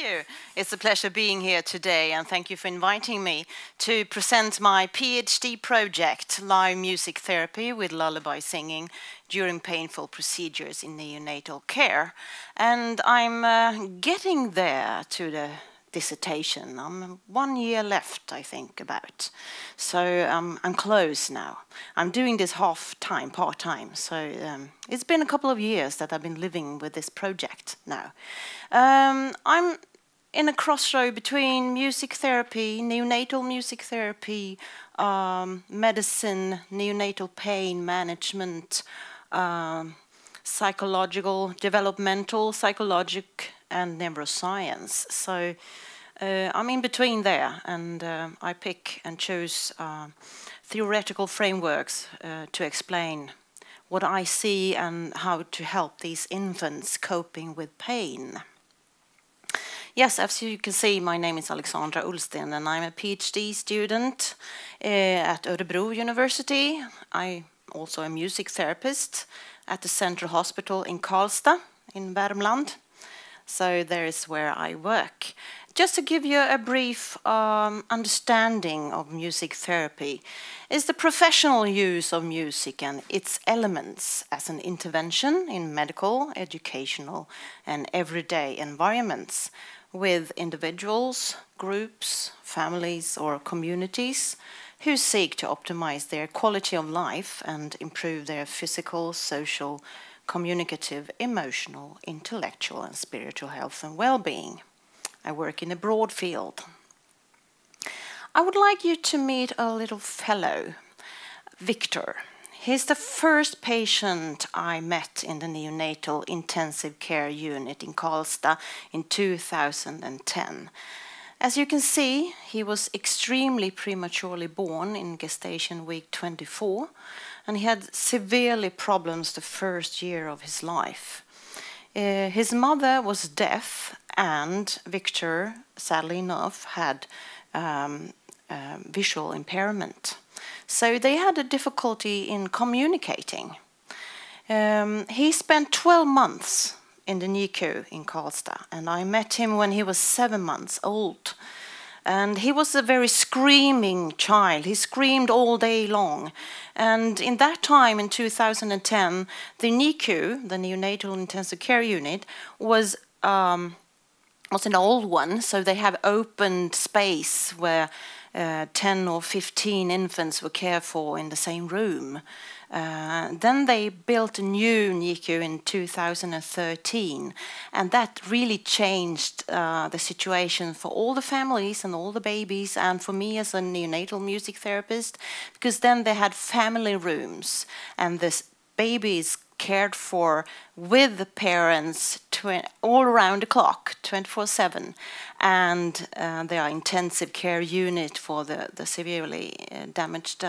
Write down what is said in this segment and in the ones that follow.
you. It's a pleasure being here today, and thank you for inviting me to present my PhD project, Live Music Therapy with Lullaby Singing during painful procedures in neonatal care. And I'm getting there to the dissertation. I'm 1 year left, I think, about. So I'm close now. I'm doing this half-time, part-time. So it's been a couple of years that I've been living with this project now. I'm in a crossroad between music therapy, neonatal music therapy, medicine, neonatal pain management, psychological, developmental, psychologic, and neuroscience. So I'm in between there, and I pick and choose theoretical frameworks to explain what I see and how to help these infants coping with pain. Yes, as you can see, my name is Alexandra Ullsten, and I'm a PhD student at Örebro University. I'm also a music therapist at the Central Hospital in Karlstad in Värmland. So there is where I work. Just to give you a brief understanding of music therapy, is the professional use of music and its elements as an intervention in medical, educational, and everyday environments with individuals, groups, families, or communities who seek to optimize their quality of life and improve their physical, social, communicative, emotional, intellectual, and spiritual health and well-being. I work in a broad field. I would like you to meet a little fellow, Victor. He's the first patient I met in the neonatal intensive care unit in Karlstad in 2010. As you can see, he was extremely prematurely born in gestation week 24, and he had severely problems the first year of his life. His mother was deaf, and Victor, sadly enough, had visual impairment. So they had a difficulty in communicating. He spent 12 months in the NICU in Karlstad, and I met him when he was 7 months old. And he was a very screaming child. He screamed all day long. And in that time, in 2010, the NICU, the Neonatal Intensive Care Unit, was an old one, so they have open space where 10 or 15 infants were cared for in the same room. Then they built a new NICU in 2013, and that really changed the situation for all the families and all the babies, and for me as a neonatal music therapist, because then they had family rooms, and the babies cared for with the parents all around the clock, 24/7, and they are intensive care unit for the severely damaged,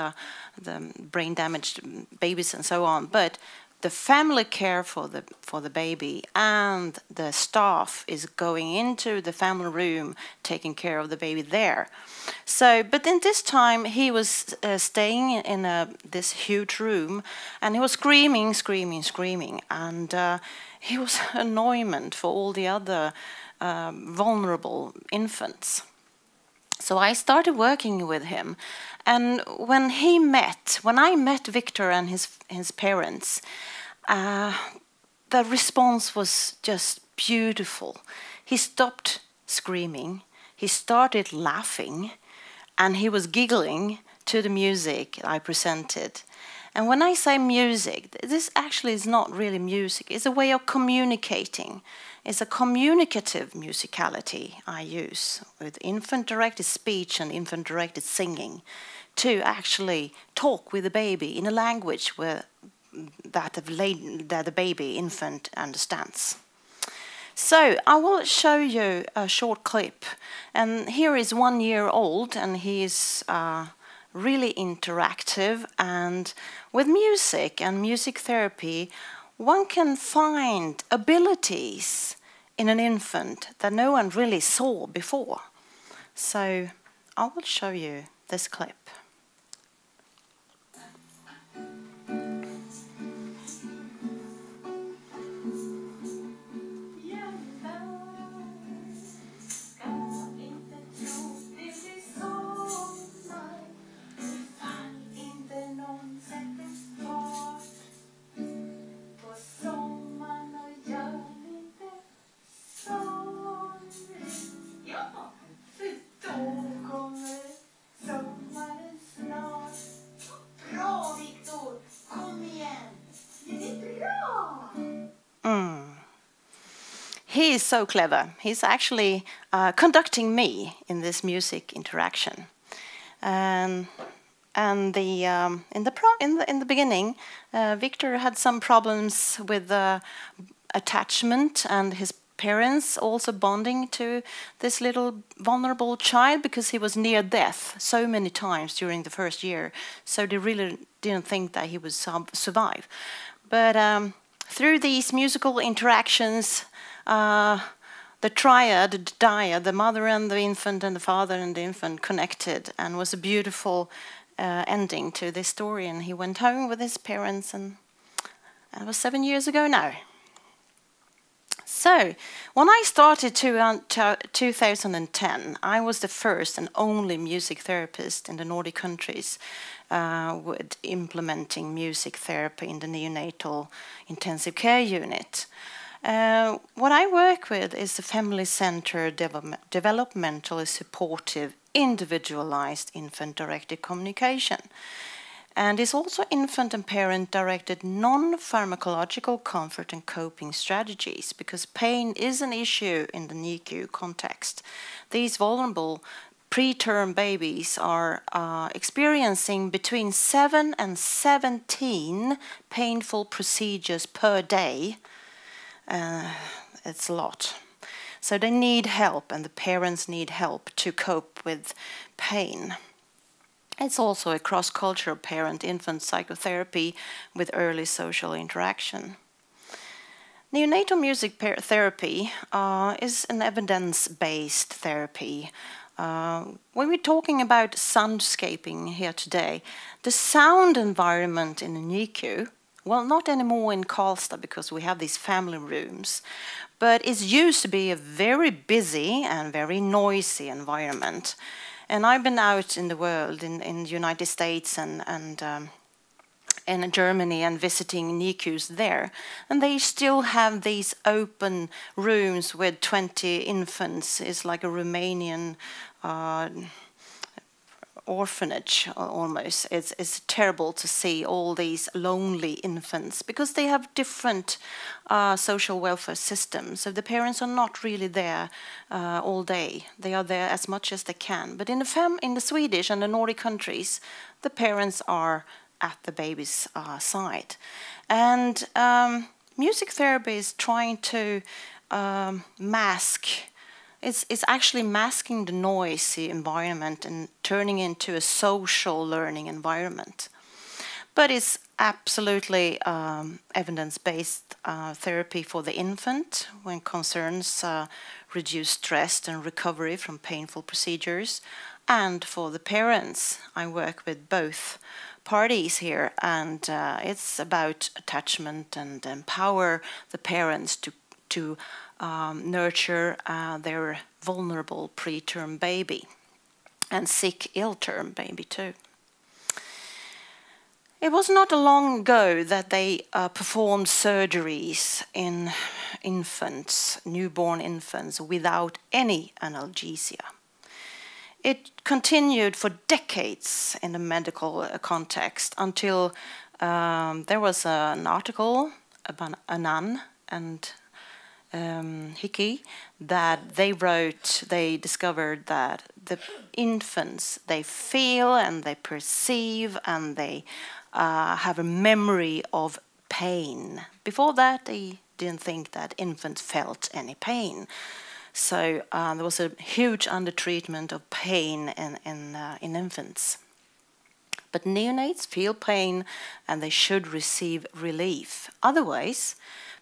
the brain damaged babies and so on. But the family care for the baby and the staff is going into the family room, taking care of the baby there. So, but in this time he was staying in this huge room, and he was screaming, screaming, screaming, and he was an annoyment for all the other vulnerable infants. So I started working with him, and when I met Victor and his parents, the response was just beautiful. He stopped screaming, he started laughing, and he was giggling to the music I presented. And when I say music, this actually is not really music. It's a way of communicating. It's a communicative musicality I use with infant-directed speech and infant-directed singing to actually talk with the baby in a language that the baby, infant, understands. So I will show you a short clip. And here is 1 year old, and he is really interactive, and with music and music therapy, one can find abilities in an infant that no one really saw before. So I will show you this clip. is so clever. He's actually conducting me in this music interaction. And in the beginning, Victor had some problems with attachment, and his parents also bonding to this little vulnerable child, because he was near death so many times during the first year. So they really didn't think that he would survive. But through these musical interactions, the triad, the dyad, the mother and the infant and the father and the infant connected, and was a beautiful ending to this story. And he went home with his parents, and it was 7 years ago now. So, when I started 2010, I was the first and only music therapist in the Nordic countries with implementing music therapy in the neonatal intensive care unit. What I work with is the family-centered, developmentally supportive, individualized infant-directed communication. And it's also infant and parent-directed non-pharmacological comfort and coping strategies, because pain is an issue in the NICU context. These vulnerable preterm babies are experiencing between 7 and 17 painful procedures per day. It's a lot. So they need help, and the parents need help to cope with pain. It's also a cross-cultural parent-infant psychotherapy with early social interaction. Neonatal music therapy is an evidence-based therapy. When we're talking about soundscaping here today, the sound environment in the NICU, well, not anymore in Karlstad because we have these family rooms, but it used to be a very busy and very noisy environment. And I've been out in the world, in the United States and in Germany, and visiting NICUs there. And they still have these open rooms with 20 infants. It's like a Romanian orphanage almost. It's terrible to see all these lonely infants, because they have different social welfare systems. So the parents are not really there all day. They are there as much as they can. But in the Swedish and the Nordic countries, the parents are at the baby's side. And music therapy is trying to mask. It's actually masking the noisy environment and turning into a social learning environment. But it's absolutely evidence-based therapy for the infant when concerns reduce stress and recovery from painful procedures. And for the parents, I work with both parties here, and it's about attachment and empower the parents to nurture their vulnerable preterm baby and sick ill-term baby too. It was not long ago that they performed surgeries in infants, newborn infants, without any analgesia. It continued for decades in the medical context until there was an article about Anand and Hickey that they wrote. They discovered that the infants, they feel and they perceive and they have a memory of pain. Before that, they didn't think that infants felt any pain. So there was a huge undertreatment of pain in infants. But neonates feel pain and they should receive relief. Otherwise,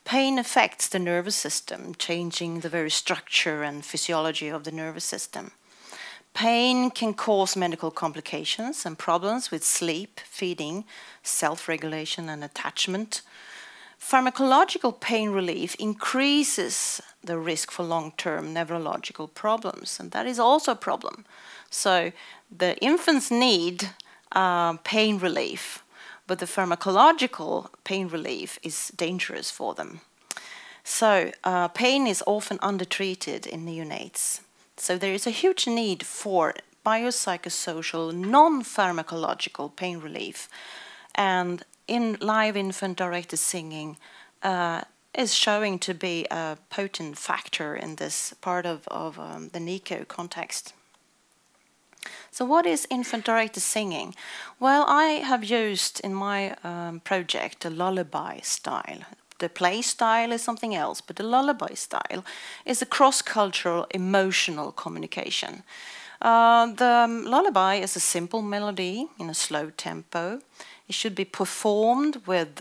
pain affects the nervous system, changing the very structure and physiology of the nervous system. Pain can cause medical complications and problems with sleep, feeding, self-regulation and attachment. Pharmacological pain relief increases the risk for long-term neurological problems, and that is also a problem. So the infants need pain relief, but the pharmacological pain relief is dangerous for them. So pain is often undertreated in neonates. So there is a huge need for biopsychosocial, non-pharmacological pain relief. And in live infant-directed singing, is showing to be a potent factor in this part of the NICU context. So what is infant-directed singing? Well, I have used in my project a lullaby style. The play style is something else, but the lullaby style is a cross-cultural emotional communication. The lullaby is a simple melody in a slow tempo. It should be performed with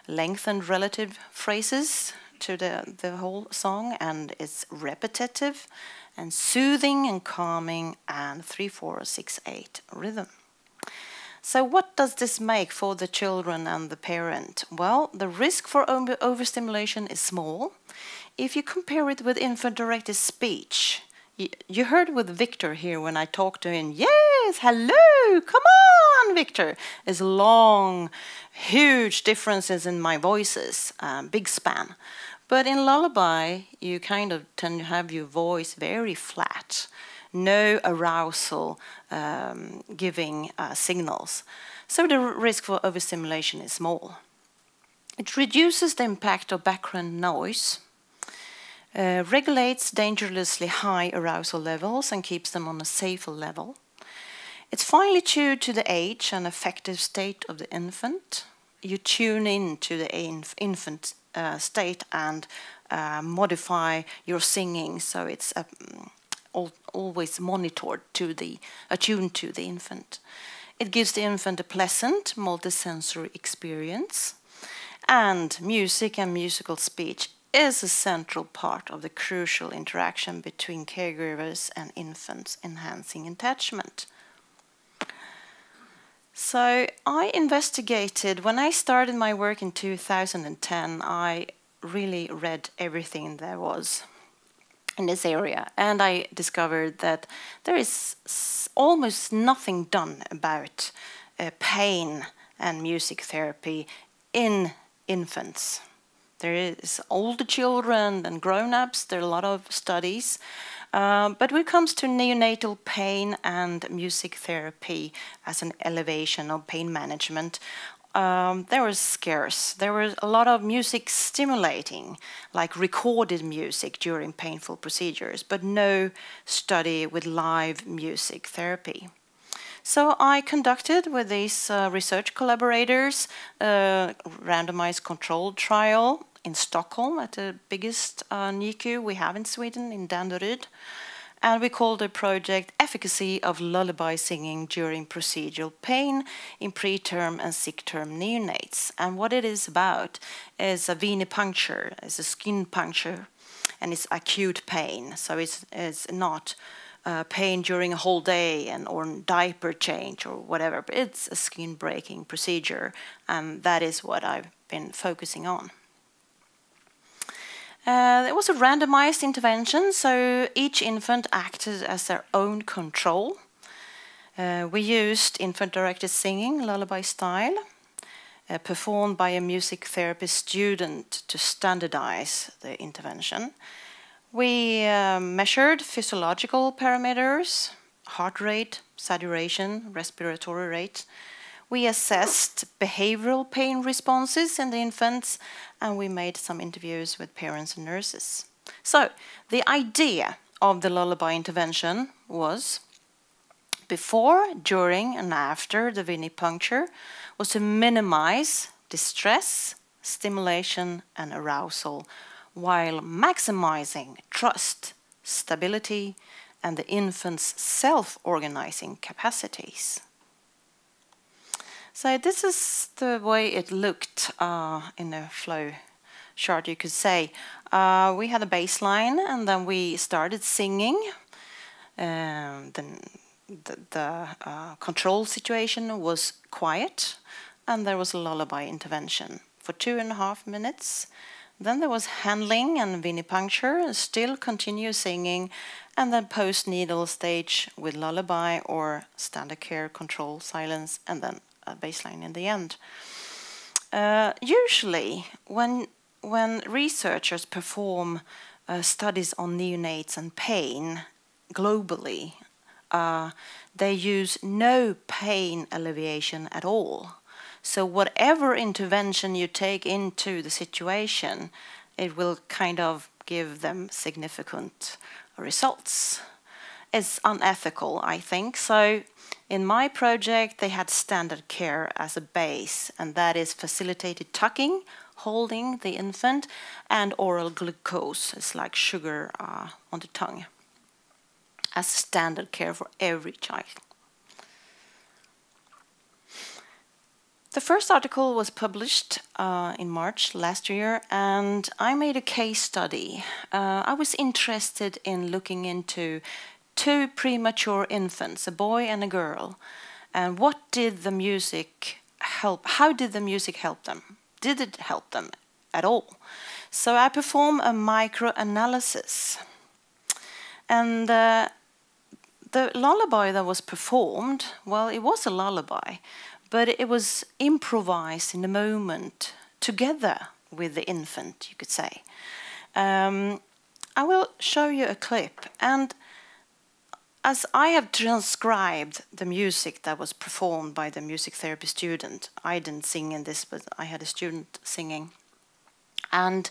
lengthened relative phrases to the whole song, and it's repetitive and soothing and calming, and 3/4/6/8 rhythm. So what does this make for the children and the parent? Well, the risk for overstimulation is small. If you compare it with infant-directed speech, you heard with Victor here when I talked to him, yes, hello, come on, Victor. There's long, huge differences in my voices, big span. But in lullaby, you kind of tend to have your voice very flat, no arousal giving signals. So the risk for overstimulation is small. It reduces the impact of background noise, regulates dangerously high arousal levels and keeps them on a safer level. It's finely tuned to the age and affective state of the infant. You tune in to the infant state and modify your singing so it's always monitored attuned to the infant. It gives the infant a pleasant multisensory experience, and music and musical speech is a central part of the crucial interaction between caregivers and infants, enhancing attachment. So I investigated, when I started my work in 2010, I really read everything there was in this area, and I discovered that there is almost nothing done about pain and music therapy in infants. There is older children and grown-ups, there are a lot of studies, but when it comes to neonatal pain and music therapy as an elevation of pain management, there was scarce. There was a lot of music stimulating, like recorded music during painful procedures, but no study with live music therapy. So I conducted with these research collaborators a randomized controlled trial in Stockholm at the biggest NICU we have in Sweden, in Danderyd. And we called the project Efficacy of Lullaby Singing During Procedural Pain in Preterm and Sick-Term Neonates. And what it is about is a venipuncture, it's a skin puncture, and it's acute pain. So it's not pain during a whole day or diaper change or whatever, but it's a skin-breaking procedure, and that is what I've been focusing on. It was a randomized intervention, so each infant acted as their own control. We used infant-directed singing, lullaby style, performed by a music therapist student to standardize the intervention. We measured physiological parameters, heart rate, saturation, respiratory rate. We assessed behavioral pain responses in the infants, and we made some interviews with parents and nurses. So the idea of the lullaby intervention was, before, during, and after the venipuncture, was to minimize distress, stimulation, and arousal, while maximizing trust, stability, and the infant's self-organizing capacities. So this is the way it looked in a flow chart, you could say. We had a baseline, and then we started singing. Then the control situation was quiet, and there was a lullaby intervention for 2.5 minutes. Then there was handling and venipuncture, still continue singing, and then post-needle stage with lullaby or standard care control silence, and then a baseline in the end. Usually, when researchers perform studies on neonates and pain globally, they use no pain alleviation at all. So whatever intervention you take into the situation, it will kind of give them significant results. It's unethical, I think. So in my project, they had standard care as a base, and that is facilitated tucking, holding the infant, and oral glucose. It's like sugar on the tongue, as standard care for every child. The first article was published in March last year, and I made a case study. I was interested in looking into 2 premature infants, a boy and a girl, and what did the music help? How did the music help them? Did it help them at all? So I performed a microanalysis, and the lullaby that was performed, well, it was a lullaby, but it was improvised in the moment together with the infant, you could say. I will show you a clip, and as I have transcribed the music that was performed by the music therapy student, I didn't sing in this, but I had a student singing. And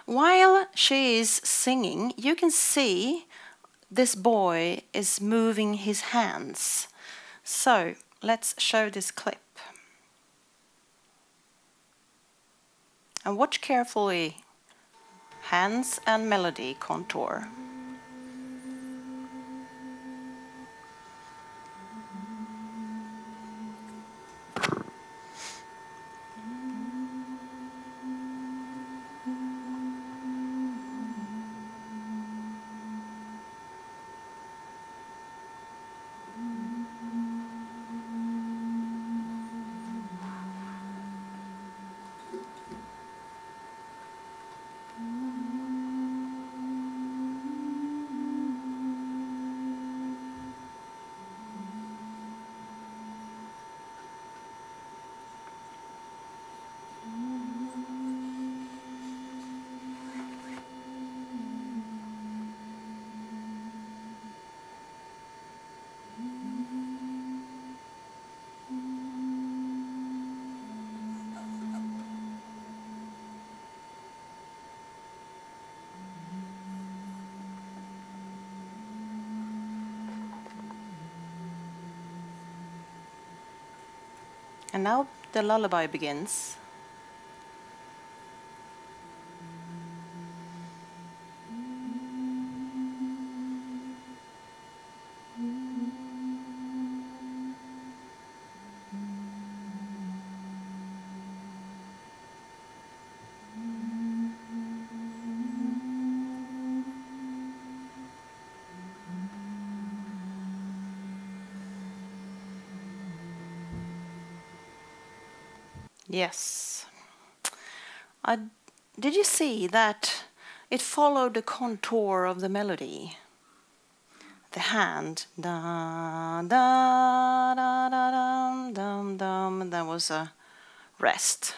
while she is singing, you can see this boy is moving his hands. So let's show this clip. And watch carefully. Hands and melody contour. And now the lullaby begins. Yes. Did you see that it followed the contour of the melody? The hand, da da da da dum dum dum, and there was a rest.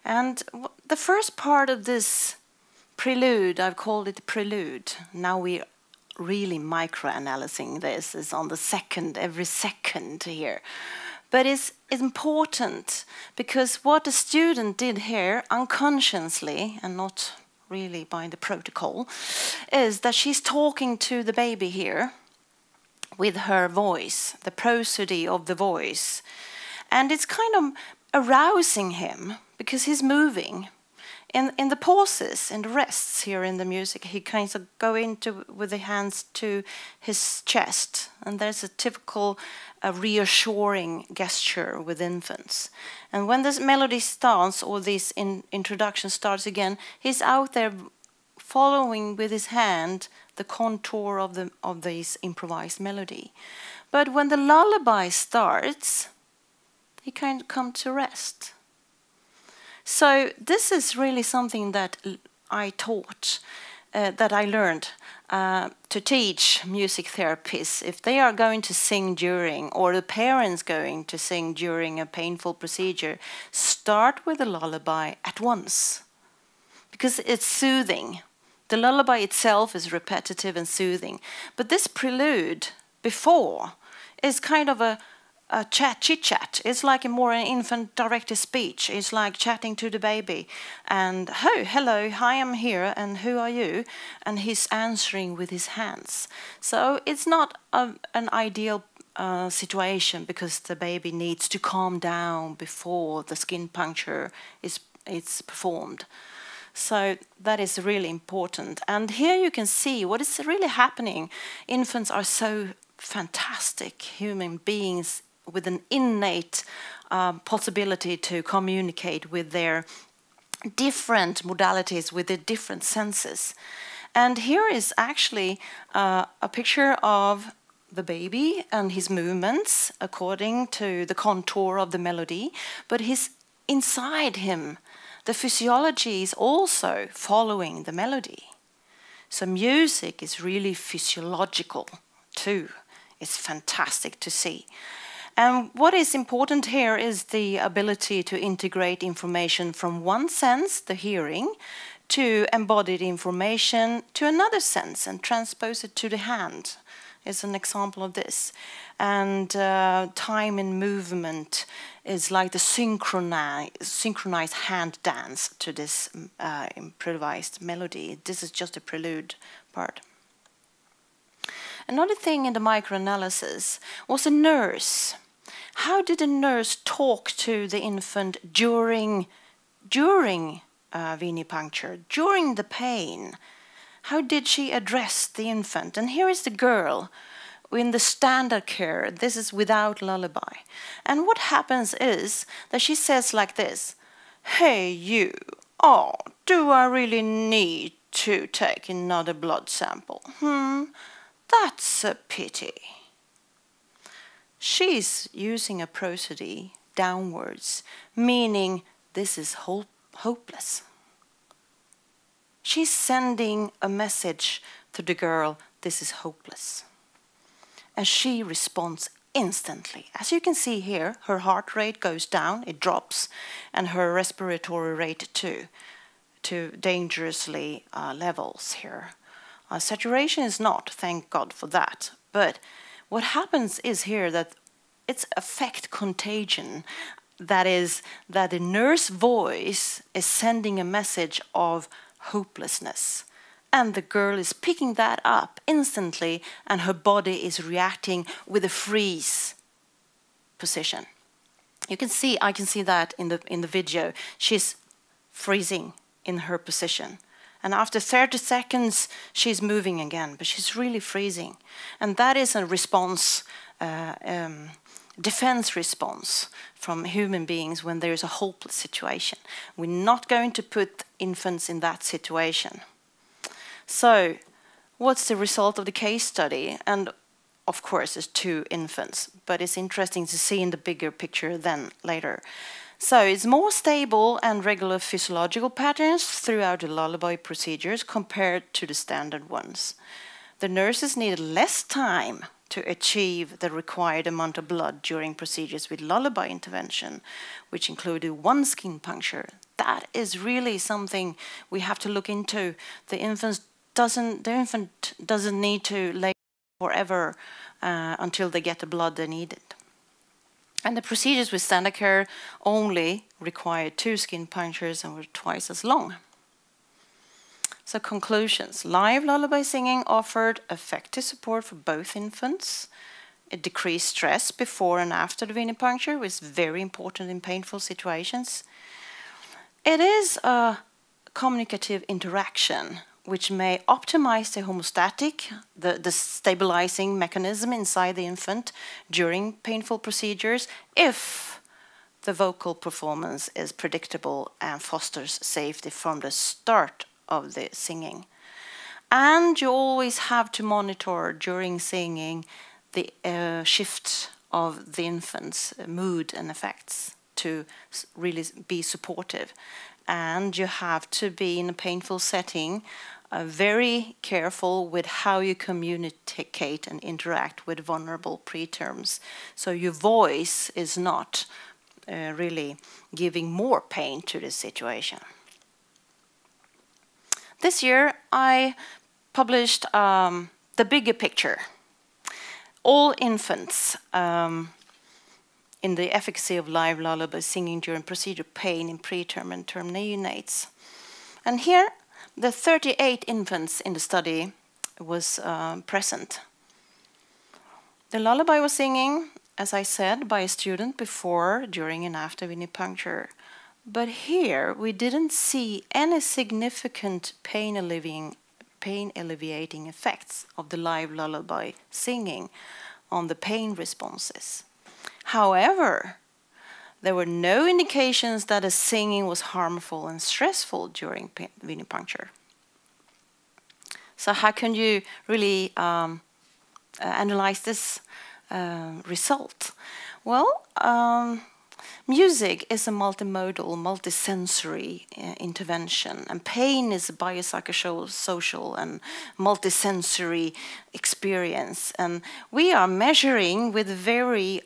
And the first part of this prelude, I've called it prelude. Now we're really microanalyzing this. It's on the second, every second here. But it's important because what the student did here unconsciously and not really by the protocol is that she's talking to the baby here with her voice, the prosody of the voice. And it's kind of arousing him because he's moving. In the pauses, in the rests here in the music, he kind of go into with the hands to his chest, and there's a typical reassuring gesture with infants. And when this melody starts, or this introduction starts again, he's out there following with his hand the contour of this improvised melody. But when the lullaby starts, he kind of comes to rest. So this is really something that I taught, that I learned to teach music therapists. If they are going to sing during, or the parents going to sing during a painful procedure, start with a lullaby at once, because it's soothing. The lullaby itself is repetitive and soothing, but this prelude before is kind of a a chit chat. It's like an infant directed speech. It's like chatting to the baby, and oh, hello, hi, I'm here, and who are you? And he's answering with his hands. So it's not an ideal situation, because the baby needs to calm down before the skin puncture is performed. So that is really important. And here you can see what is really happening. Infants are so fantastic human beings with an innate possibility to communicate with their different modalities, with the different senses. And here is actually a picture of the baby and his movements according to the contour of the melody, but inside him, the physiology is also following the melody. So music is really physiological too. It's fantastic to see. And what is important here is the ability to integrate information from one sense, the hearing, to embodied information to another sense and transpose it to the hand. Is an example of this. And time and movement is like the synchronized hand dance to this improvised melody. This is just a prelude part. Another thing in the microanalysis was a nurse. How did a nurse talk to the infant during venipuncture, during the pain? How did she address the infant? And here is the girl in the standard care. This is without lullaby. And what happens is that she says like this: "Hey you, oh, do I really need to take another blood sample? That's a pity." She's using a prosody downwards, meaning this is hopeless. She's sending a message to the girl, this is hopeless. And she responds instantly. As you can see here, her heart rate goes down, it drops, and her respiratory rate too, to dangerously levels here. Saturation is not, thank God for that. But what happens is here that it's affect contagion. That is, that the nurse voice is sending a message of hopelessness. And the girl is picking that up instantly, and her body is reacting with a freeze position. You can see, I can see that in the video. She's freezing in her position. And after 30 seconds, she's moving again, but she's really freezing. And that is a response, defense response from human beings when there is a hopeless situation. We're not going to put infants in that situation. So, what's the result of the case study? And of course, it's 2 infants, but it's interesting to see in the bigger picture then later. So, it's more stable and regular physiological patterns throughout the lullaby procedures compared to the standard ones. The nurses needed less time to achieve the required amount of blood during procedures with lullaby intervention, which included 1 skin puncture. That is really something we have to look into. The infant doesn't need to lay forever until they get the blood they needed. And the procedures with standard care only required 2 skin punctures and were twice as long. So conclusions. Live lullaby singing offered effective support for both infants. It decreased stress before and after the venipuncture, which is very important in painful situations. It is a communicative interaction which may optimize the homeostatic, the stabilizing mechanism inside the infant during painful procedures if the vocal performance is predictable and fosters safety from the start of the singing. And you always have to monitor during singing the shift of the infant's mood and effects to really be supportive. And you have to be in a painful setting very careful with how you communicate and interact with vulnerable preterms. So your voice is not really giving more pain to the situation. This year I published the bigger picture. All infants in the efficacy of live lullaby singing during procedure pain in preterm and term neonates. And here, the 38 infants in the study was present. The lullaby was singing, as I said, by a student before, during, and after venipuncture. But here, we didn't see any significant pain alleviating effects of the live lullaby singing on the pain responses. However, there were no indications that the singing was harmful and stressful during venipuncture. So how can you really analyze this result? Well, music is a multimodal, multisensory intervention, and pain is a biopsychosocial and multisensory experience. And we are measuring with very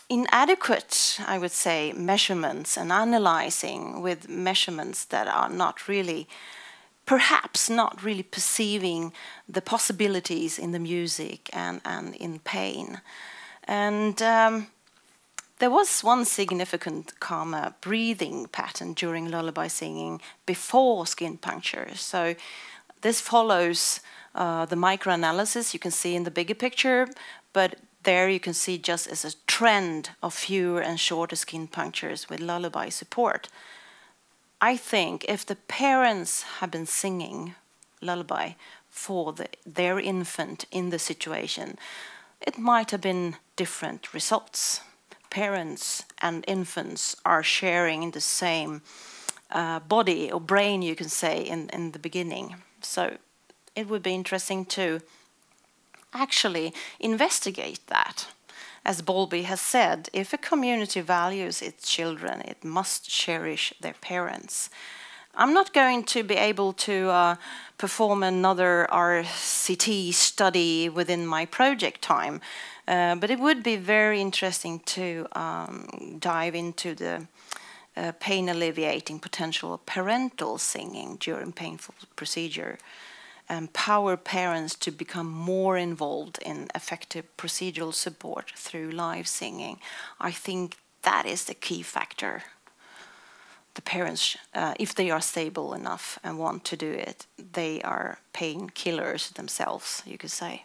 inadequate, I would say, measurements, and analyzing with measurements that are not really, perhaps not really perceiving the possibilities in the music and in pain. And there was one significant calmer breathing pattern during lullaby singing before skin puncture. So this follows the microanalysis you can see in the bigger picture, but there you can see just as a trend of fewer and shorter skin punctures with lullaby support. I think if the parents have been singing lullaby for their infant in the situation, it might have been different results. Parents and infants are sharing in the same body or brain, you can say, in the beginning. So it would be interesting to actually investigate that. As Bowlby has said, if a community values its children, it must cherish their parents. I'm not going to be able to perform another RCT study within my project time, but it would be very interesting to dive into the pain alleviating potential of parental singing during painful procedure, empower parents to become more involved in effective procedural support through live singing. I think that is the key factor. The parents, if they are stable enough and want to do it, they are pain killers themselves, you could say.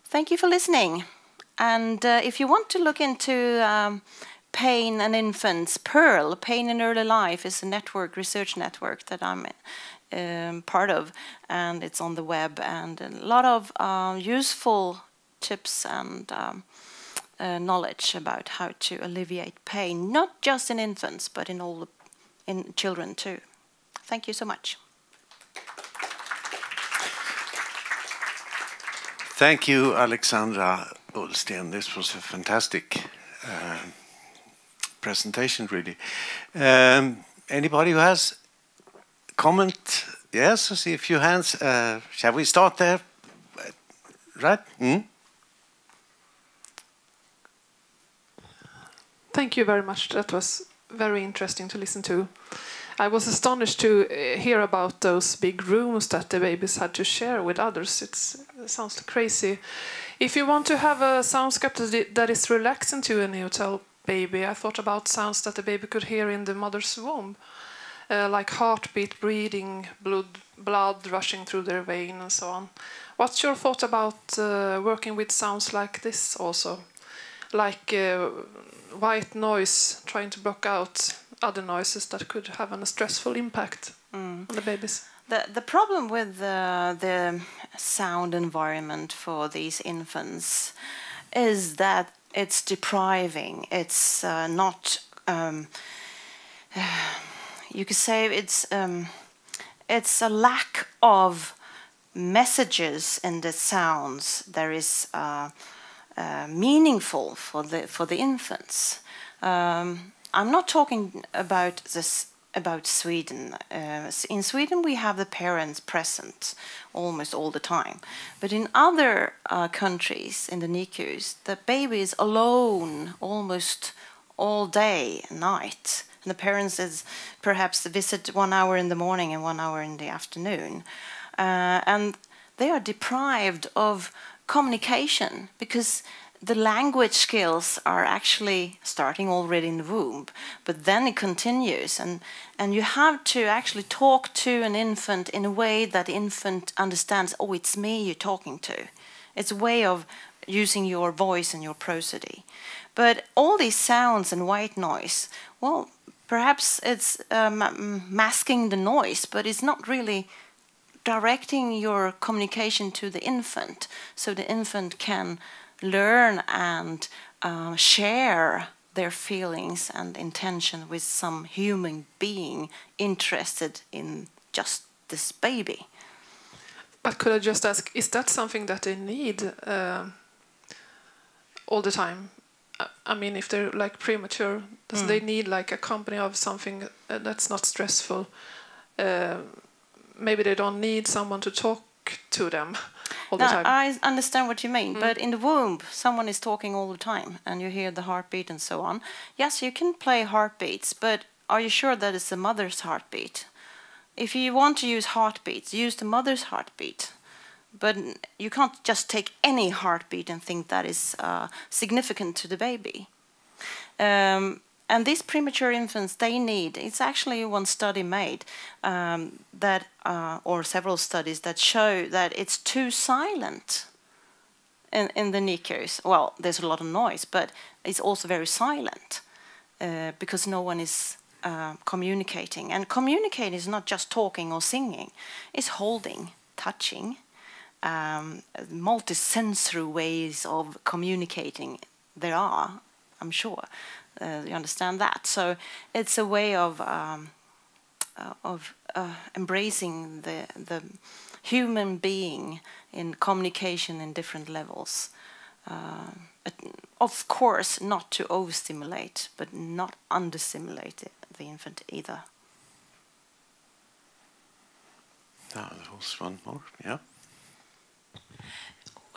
Thank you for listening. And if you want to look into pain and infants, PEARL, Pain in Early Life, is a network, research network that I'm part of, and it's on the web, and a lot of useful tips and knowledge about how to alleviate pain, not just in infants, but in children too. Thank you so much. Thank you, Alexandra Ullsten. This was a fantastic presentation, really. Anybody who has comment? Yes, I see a few hands. Shall we start there? Right? Thank you very much. That was very interesting to listen to. I was astonished to hear about those big rooms that the babies had to share with others. It sounds crazy. If you want to have a soundscape that is relaxing to a neonatal baby, I thought about sounds that the baby could hear in the mother's womb. Like heartbeat, breathing, blood rushing through their vein and so on. What's your thought about working with sounds like this also? Like white noise, trying to block out other noises that could have a stressful impact on the babies. The problem with the sound environment for these infants is that it's depriving. It's not... you could say it's a lack of messages in the sounds that is meaningful for the infants. I'm not talking about Sweden. In Sweden we have the parents present almost all the time, but in other countries in the NICUs, the baby is alone almost all day and night. And the parents is perhaps visit 1 hour in the morning and 1 hour in the afternoon. And they are deprived of communication because the language skills are actually starting already in the womb, but then it continues, and you have to actually talk to an infant in a way that the infant understands, oh, it's me you're talking to. It's a way of using your voice and your prosody. But all these sounds and white noise, well, perhaps it's masking the noise, but it's not really directing your communication to the infant, so the infant can learn and share their feelings and intention with some human being interested in just this baby. But could I just ask, is that something that they need all the time? I mean, if they're like premature, does they need like a company of something that's not stressful? Maybe they don't need someone to talk to them all the time. I understand what you mean, but in the womb, someone is talking all the time, and you hear the heartbeat and so on. Yes, you can play heartbeats, but are you sure that it's the mother's heartbeat? If you want to use heartbeats, use the mother's heartbeat. But you can't just take any heartbeat and think that is significant to the baby. And these premature infants, they need, it's actually one study made or several studies that show that it's too silent in the NICUs. Well, there's a lot of noise, but it's also very silent because no one is communicating. And communicating is not just talking or singing, it's holding, touching, multi-sensory ways of communicating there are, I'm sure. You understand that? So it's a way of embracing the human being in communication in different levels. Of course, not to overstimulate, but not understimulate the infant either. There was one more, yeah.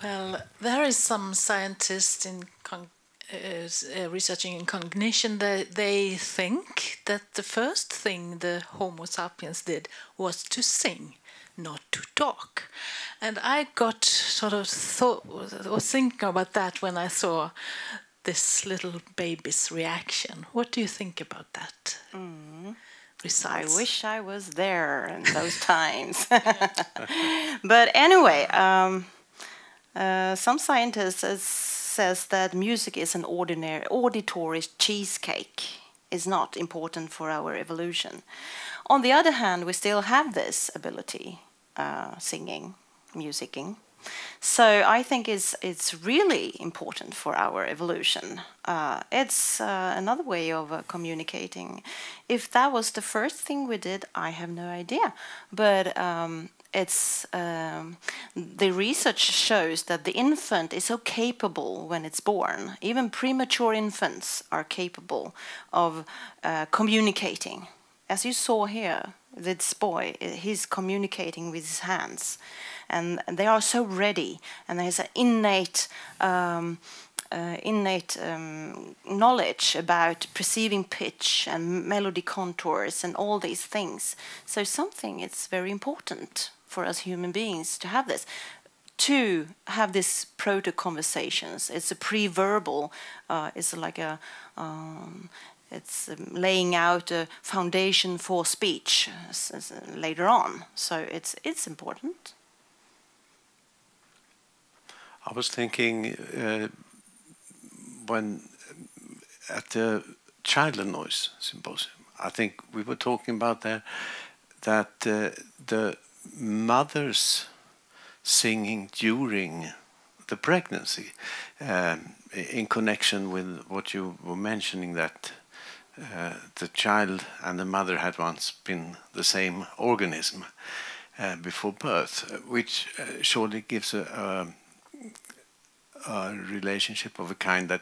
Well, there is some scientists in researching in cognition that they think that the first thing the Homo sapiens did was to sing, not to talk. And I got sort of was thinking about that when I saw this little baby's reaction. What do you think about that? Results? I wish I was there in those times. But anyway, some scientists says that music is an ordinary auditory cheesecake, is not important for our evolution. On the other hand, we still have this ability, singing, musicking. So I think it's really important for our evolution. It's another way of communicating. If that was the first thing we did, I have no idea. But the research shows that the infant is so capable when it's born. Even premature infants are capable of communicating. As you saw here, this boy, he's communicating with his hands, and they are so ready, and there's an innate knowledge about perceiving pitch and melody contours and all these things. So it's very important for us human beings to have this, proto-conversations. It's a pre-verbal, it's like it's laying out a foundation for speech later on. So it's important. I was thinking when at the Child Noise Symposium, I think we were talking about that the mothers singing during the pregnancy, in connection with what you were mentioning, that the child and the mother had once been the same organism before birth, which surely gives a relationship of a kind that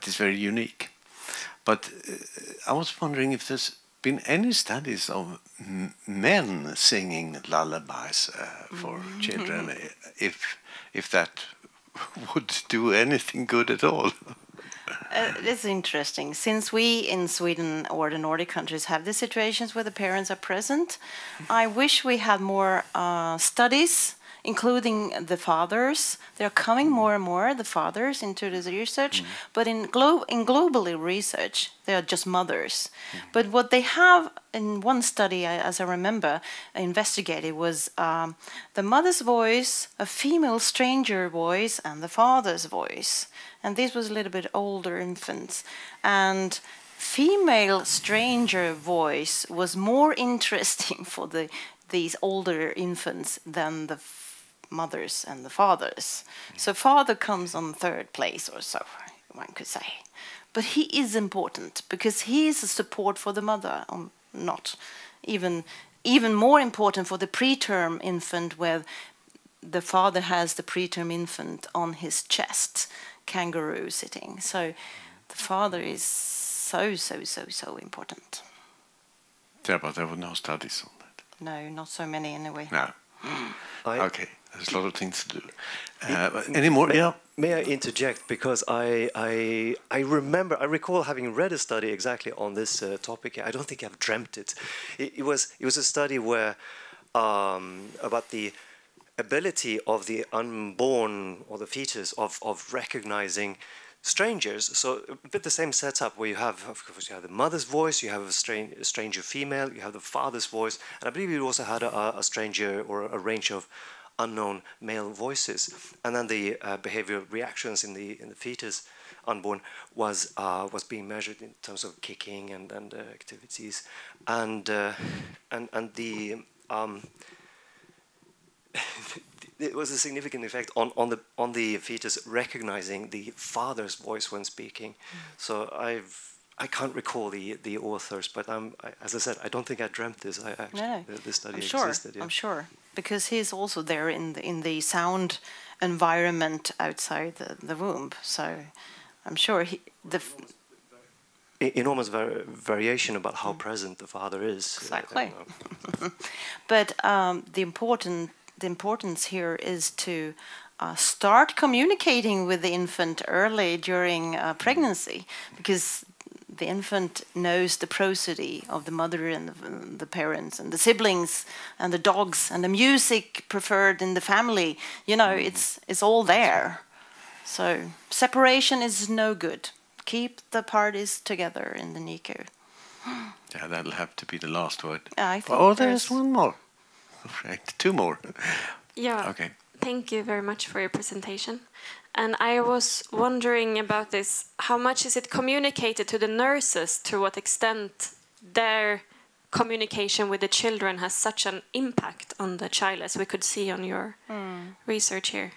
is very unique. But I was wondering if there's been any studies of men singing lullabies for children, if that would do anything good at all. It's interesting. Since we in Sweden or the Nordic countries have the situations where the parents are present, I wish we had more studies including the fathers. They're coming more and more, the fathers, into this research. But in globally research, they are just mothers. But what they have in one study, as I remember, investigated was the mother's voice, a female stranger voice, and the father's voice. And this was a little bit older infants. And female stranger voice was more interesting for these older infants than the mothers and the fathers. So father comes on third place or so, one could say. But he is important because he is a support for the mother, not even more important for the preterm infant, where the father has the preterm infant on his chest, kangaroo sitting. So the father is so important. Yeah, but there were no studies on that. No, not so many anyway. No. Okay, there's a lot of things to do. Any more? Yeah. May I interject, because I recall having read a study exactly on this topic. I don't think I've dreamt it. It was a study where about the ability of the unborn or the fetus of recognizing strangers. So a bit the same setup where you have, of course, you have the mother's voice, you have a stranger female, you have the father's voice, and I believe you also had a stranger or a range of unknown male voices. And then the behavioral reactions in the fetus unborn was being measured in terms of kicking and activities, and the it was a significant effect on the fetus recognizing the father's voice when speaking. So I can't recall the authors, but as I said, I don't think I dreamt this. This study existed. Yeah. I'm sure, because he's also there in the sound environment outside the womb. So I'm sure enormous variation about how present the father is. Exactly. But the importance here is to start communicating with the infant early during pregnancy, because the infant knows the prosody of the mother and the parents and the siblings and the dogs and the music preferred in the family. You know, it's all there. So separation is no good. Keep the parties together in the NICU. Yeah, that'll have to be the last word. I think there's one more. Right, two more. Yeah. Okay. Thank you very much for your presentation. And I was wondering about this. How much is it communicated to the nurses? To what extent their communication with the children has such an impact on the child, as we could see on your research here?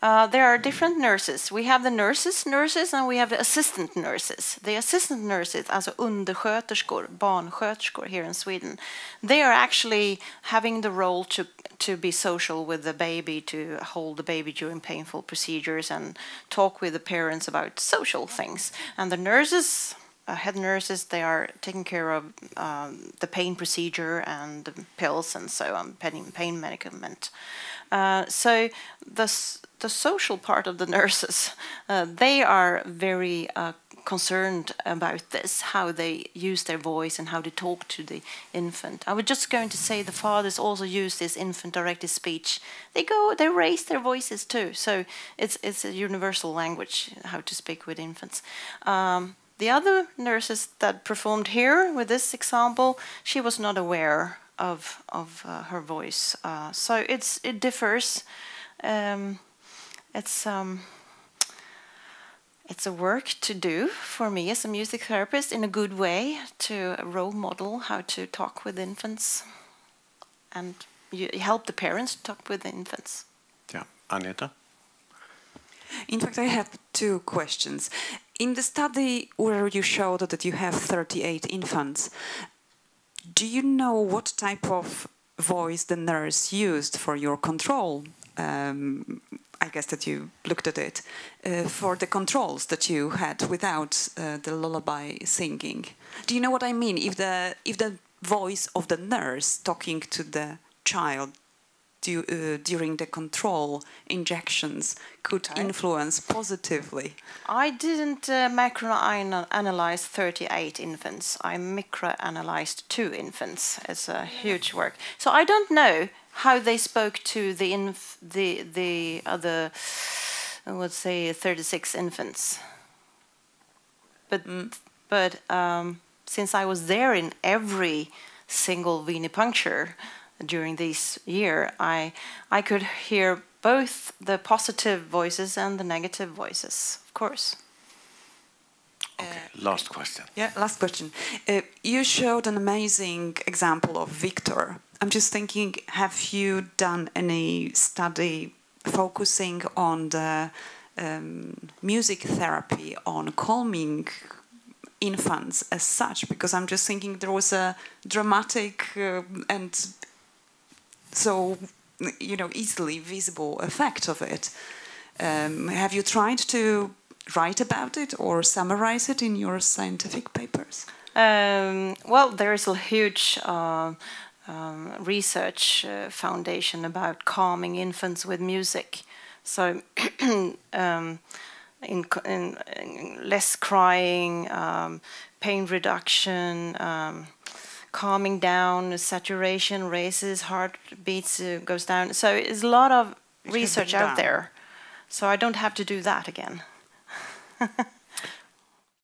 There are different nurses. We have the nurses, and we have the assistant nurses. The assistant nurses, alltså undersköterskor, barnsköterskor here in Sweden, they are actually having the role to be social with the baby, to hold the baby during painful procedures and talk with the parents about social things. And the nurses, head nurses, they are taking care of the pain procedure and the pills and so on, pain medicament. So the social part of the nurses, they are very concerned about this, how they use their voice and how they talk to the infant. I was just going to say the fathers also use this infant-directed speech. They raise their voices too. So it's a universal language, how to speak with infants. The other nurses that performed here with this example, she was not aware of her voice. So it differs. It's a work to do for me as a music therapist in a good way, to role model how to talk with infants, and you help the parents to talk with the infants. Yeah, Aneta? In fact, I have two questions. In the study where you showed that you have 38 infants, do you know what type of voice the nurse used for your control? I guess that you looked at it for the controls that you had without the lullaby singing. Do you know what I mean? If the voice of the nurse talking to the child during the control injections could influence positively. I didn't macro-analyze 38 infants. I micro-analyzed 2 infants. It's a huge work. So I don't know how they spoke to the other, let's say, 36 infants. But since I was there in every single venipuncture during this year, I could hear both the positive voices and the negative voices, of course. Okay, last question. Yeah, last question. You showed an amazing example of Victor. I'm just thinking, have you done any study focusing on the music therapy, on calming infants as such? Because I'm just thinking there was a dramatic and so, you know, easily visible effect of it. Have you tried to write about it or summarize it in your scientific papers? Well, there is a huge research foundation about calming infants with music. So, in less crying, pain reduction, calming down, saturation raises, heartbeats goes down. So there's a lot of research out there. So I don't have to do that again.